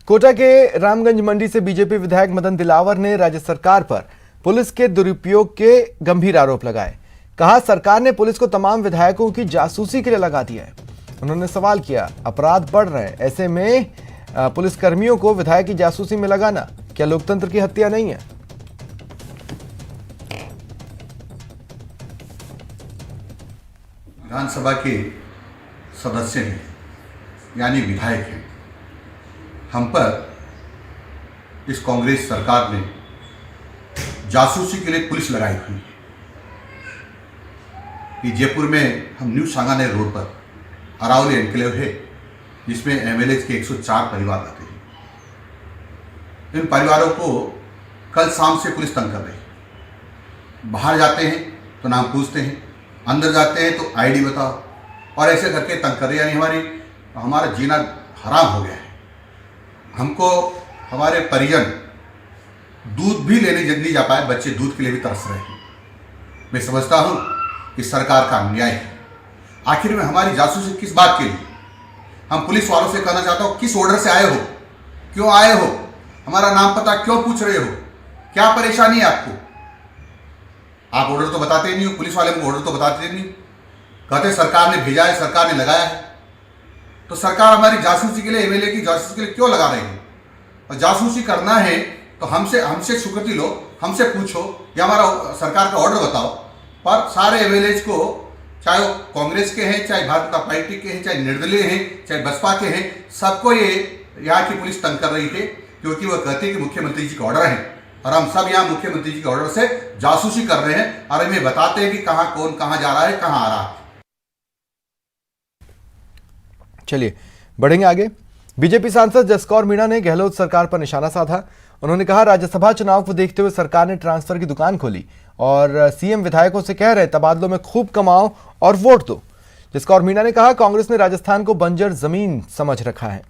कोटा के रामगंज मंडी से बीजेपी विधायक मदन दिलावर ने राज्य सरकार पर पुलिस के दुरुपयोग के गंभीर आरोप लगाए। कहा, सरकार ने पुलिस को तमाम विधायकों की जासूसी के लिए लगा दिया है। उन्होंने सवाल किया, अपराध बढ़ रहे हैं, ऐसे में पुलिसकर्मियों को विधायक की जासूसी में लगाना क्या लोकतंत्र की हत्या नहीं है? विधानसभा के सदस्य हैं, यानी विधायक हैं। हम पर इस कांग्रेस सरकार ने जासूसी के लिए पुलिस लगाई हुई है। कि जयपुर में हम न्यू सांगानेर रोड पर अरावली एनक्लेव है, जिसमें एमएलए के 104 परिवार रहते हैं। इन परिवारों को कल शाम से पुलिस तंग कर रही है। बाहर जाते हैं तो नाम पूछते हैं, अंदर जाते हैं तो आईडी बताओ, और ऐसे करके तंग कर रही है। यानी हमारा जीना हराम हो गया है। हमको हमारे परिजन दूध भी लेने जल्दी जा पाए, बच्चे दूध के लिए भी तरस रहे हैं। मैं समझता हूँ कि सरकार का अन्याय है। आखिर में हमारी जासूसी किस बात के लिए? हम पुलिस वालों से कहना चाहता हूँ, किस ऑर्डर से आए हो, क्यों आए हो, हमारा नाम पता क्यों पूछ रहे हो, क्या परेशानी है आपको? आप ऑर्डर तो बताते ही नहीं हो, पुलिस वाले को ऑर्डर तो बताते नहीं, कहते सरकार ने भेजा है, सरकार ने लगाया है। तो सरकार हमारी जासूसी के लिए, एमएलए की जासूसी के लिए क्यों लगा रही है? और जासूसी करना है तो हमसे स्वीकृति लो, हमसे पूछो, या हमारा सरकार का ऑर्डर बताओ। पर सारे एमएलए को, चाहे वो कांग्रेस के हैं, चाहे भारतीय जनता पार्टी के हैं, चाहे निर्दलीय हैं, चाहे बसपा के हैं, सबको ये यहाँ की पुलिस तंग कर रही है, क्योंकि वह कहती है कि मुख्यमंत्री जी का ऑर्डर है। और हम सब यहाँ मुख्यमंत्री जी के ऑर्डर से जासूसी कर रहे हैं और हमें बताते हैं कि कहाँ कौन कहाँ जा रहा है, कहाँ आ रहा है। चलिए बढ़ेंगे आगे। बीजेपी सांसद जसकौर मीणा ने गहलोत सरकार पर निशाना साधा। उन्होंने कहा, राज्यसभा चुनाव को देखते हुए सरकार ने ट्रांसफर की दुकान खोली और सीएम विधायकों से कह रहे तबादलों में खूब कमाओ और वोट दो। जसकौर मीणा ने कहा, कांग्रेस ने राजस्थान को बंजर जमीन समझ रखा है।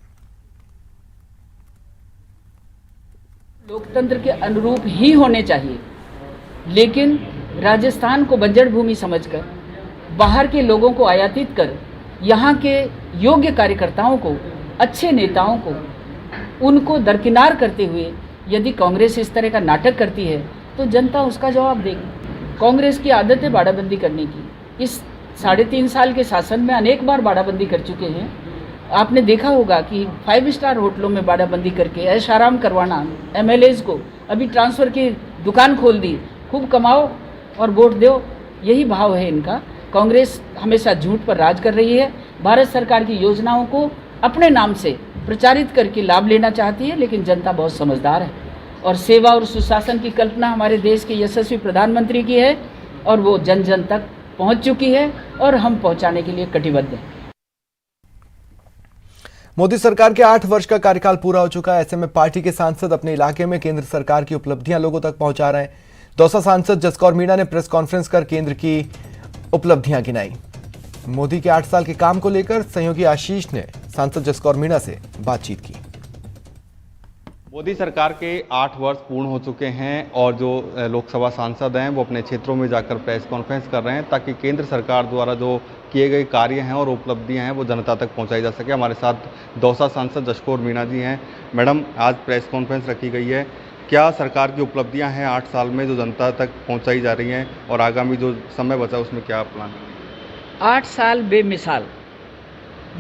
लोकतंत्र के अनुरूप ही होने चाहिए, लेकिन राजस्थान को बंजर भूमि समझकर बाहर के लोगों को आयातित कर यहाँ के योग्य कार्यकर्ताओं को, अच्छे नेताओं को, उनको दरकिनार करते हुए यदि कांग्रेस इस तरह का नाटक करती है तो जनता उसका जवाब देगी। कांग्रेस की आदत है बाड़ाबंदी करने की। इस 3.5 साल के शासन में अनेक बार बाड़ाबंदी कर चुके हैं। आपने देखा होगा कि 5 स्टार होटलों में बाड़ाबंदी करके ऐश आराम करवाना, एमएलएज को अभी ट्रांसफ़र की दुकान खोल दी, खूब कमाओ और वोट दो, यही भाव है इनका। कांग्रेस हमेशा झूठ पर राज कर रही है। भारत सरकार की योजनाओं को अपने नाम से प्रचारित करके लाभ लेना चाहती है, लेकिन जनता बहुत समझदार है और सेवा और सुशासन की कल्पना हमारे देश के यशस्वी प्रधानमंत्री की है और वो जन जन तक पहुंच चुकी है और हम पहुंचाने के लिए कटिबद्ध हैं। मोदी सरकार के 8 वर्ष का कार्यकाल पूरा हो चुका है। ऐसे में पार्टी के सांसद अपने इलाके में केंद्र सरकार की उपलब्धियां लोगों तक पहुंचा रहे हैं। दौसा सांसद जसकौर मीणा ने प्रेस कॉन्फ्रेंस कर केंद्र की उपलब्धियां गिनाई। मोदी के 8 साल के काम को लेकर सहयोगी आशीष ने सांसद जसकौर मीणा से बातचीत की। मोदी सरकार के 8 वर्ष पूर्ण हो चुके हैं और जो लोकसभा सांसद हैं वो अपने क्षेत्रों में जाकर प्रेस कॉन्फ्रेंस कर रहे हैं ताकि केंद्र सरकार द्वारा जो किए गए कार्य हैं और उपलब्धियां हैं वो जनता तक पहुंचाई जा सके। हमारे साथ दौसा सांसद जसकौर मीणा जी हैं। मैडम, आज प्रेस कॉन्फ्रेंस रखी गई है, क्या सरकार की उपलब्धियां हैं 8 साल में जो जनता तक पहुँचाई जा रही हैं और आगामी जो समय बचा उसमें क्या प्लान है? 8 साल बेमिसाल।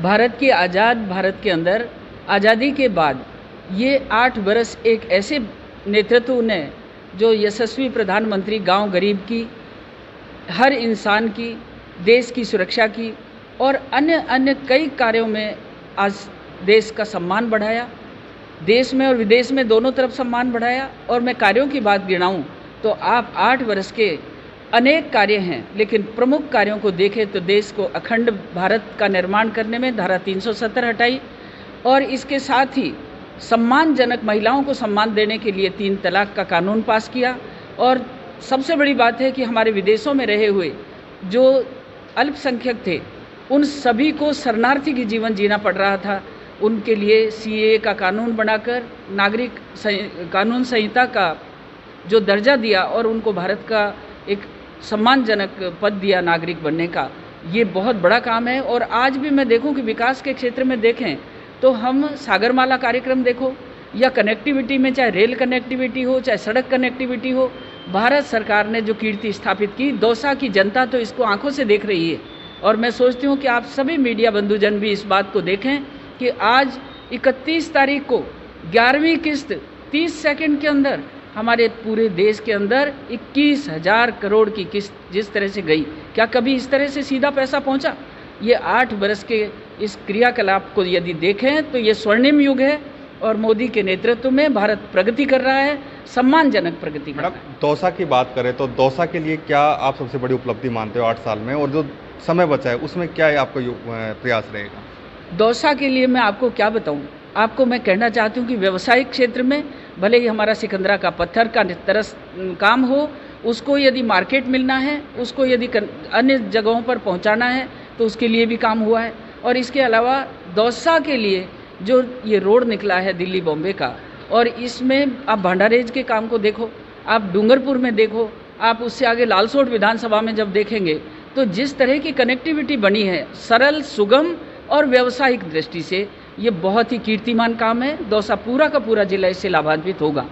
भारत के आज़ाद भारत के अंदर आज़ादी के बाद ये 8 वर्ष एक ऐसे नेतृत्व ने, जो यशस्वी प्रधानमंत्री गांव गरीब की, हर इंसान की, देश की सुरक्षा की और अन्य अन्य कई कार्यों में आज देश का सम्मान बढ़ाया, देश में और विदेश में दोनों तरफ सम्मान बढ़ाया। और मैं कार्यों की बात गिनाऊं तो आप 8 वर्ष के अनेक कार्य हैं, लेकिन प्रमुख कार्यों को देखें तो देश को अखंड भारत का निर्माण करने में धारा 370 हटाई और इसके साथ ही सम्मानजनक महिलाओं को सम्मान देने के लिए 3 तलाक का कानून पास किया। और सबसे बड़ी बात है कि हमारे विदेशों में रहे हुए जो अल्पसंख्यक थे, उन सभी को शरणार्थी की जीवन जीना पड़ रहा था, उनके लिए सीएए का कानून बनाकर नागरिक कानून संहिता का जो दर्जा दिया और उनको भारत का एक सम्मानजनक पद दिया नागरिक बनने का, ये बहुत बड़ा काम है। और आज भी मैं देखूं कि विकास के क्षेत्र में देखें तो हम सागरमाला कार्यक्रम देखो या कनेक्टिविटी में, चाहे रेल कनेक्टिविटी हो चाहे सड़क कनेक्टिविटी हो, भारत सरकार ने जो कीर्ति स्थापित की, दौसा की जनता तो इसको आंखों से देख रही है। और मैं सोचती हूँ कि आप सभी मीडिया बंधुजन भी इस बात को देखें कि आज 31 तारीख को 11वीं किस्त 30 सेकंड के अंदर हमारे पूरे देश के अंदर 21,000 करोड़ की किस्त जिस तरह से गई, क्या कभी इस तरह से सीधा पैसा पहुंचा? ये 8 वर्ष के इस क्रियाकलाप को यदि देखें तो ये स्वर्णिम युग है और मोदी के नेतृत्व में भारत प्रगति कर रहा है, सम्मानजनक प्रगति कर रहा है। दौसा की बात करें तो दौसा के लिए क्या आप सबसे बड़ी उपलब्धि मानते हो 8 साल में, और जो समय बचा है उसमें क्या आपका प्रयास रहेगा? दौसा के लिए मैं आपको क्या बताऊं, आपको मैं कहना चाहती हूं कि व्यवसायिक क्षेत्र में भले ही हमारा सिकंदरा का पत्थर का तरस काम हो, उसको यदि मार्केट मिलना है, उसको यदि अन्य जगहों पर पहुंचाना है तो उसके लिए भी काम हुआ है। और इसके अलावा दौसा के लिए जो ये रोड निकला है दिल्ली बॉम्बे का, और इसमें आप भांडारेज के काम को देखो, आप डूंगरपुर में देखो, आप उससे आगे लालसोट विधानसभा में जब देखेंगे तो जिस तरह की कनेक्टिविटी बनी है सरल, सुगम और व्यावसायिक दृष्टि से, ये बहुत ही कीर्तिमान काम है। दौसा पूरा का पूरा जिला इससे लाभान्वित होगा।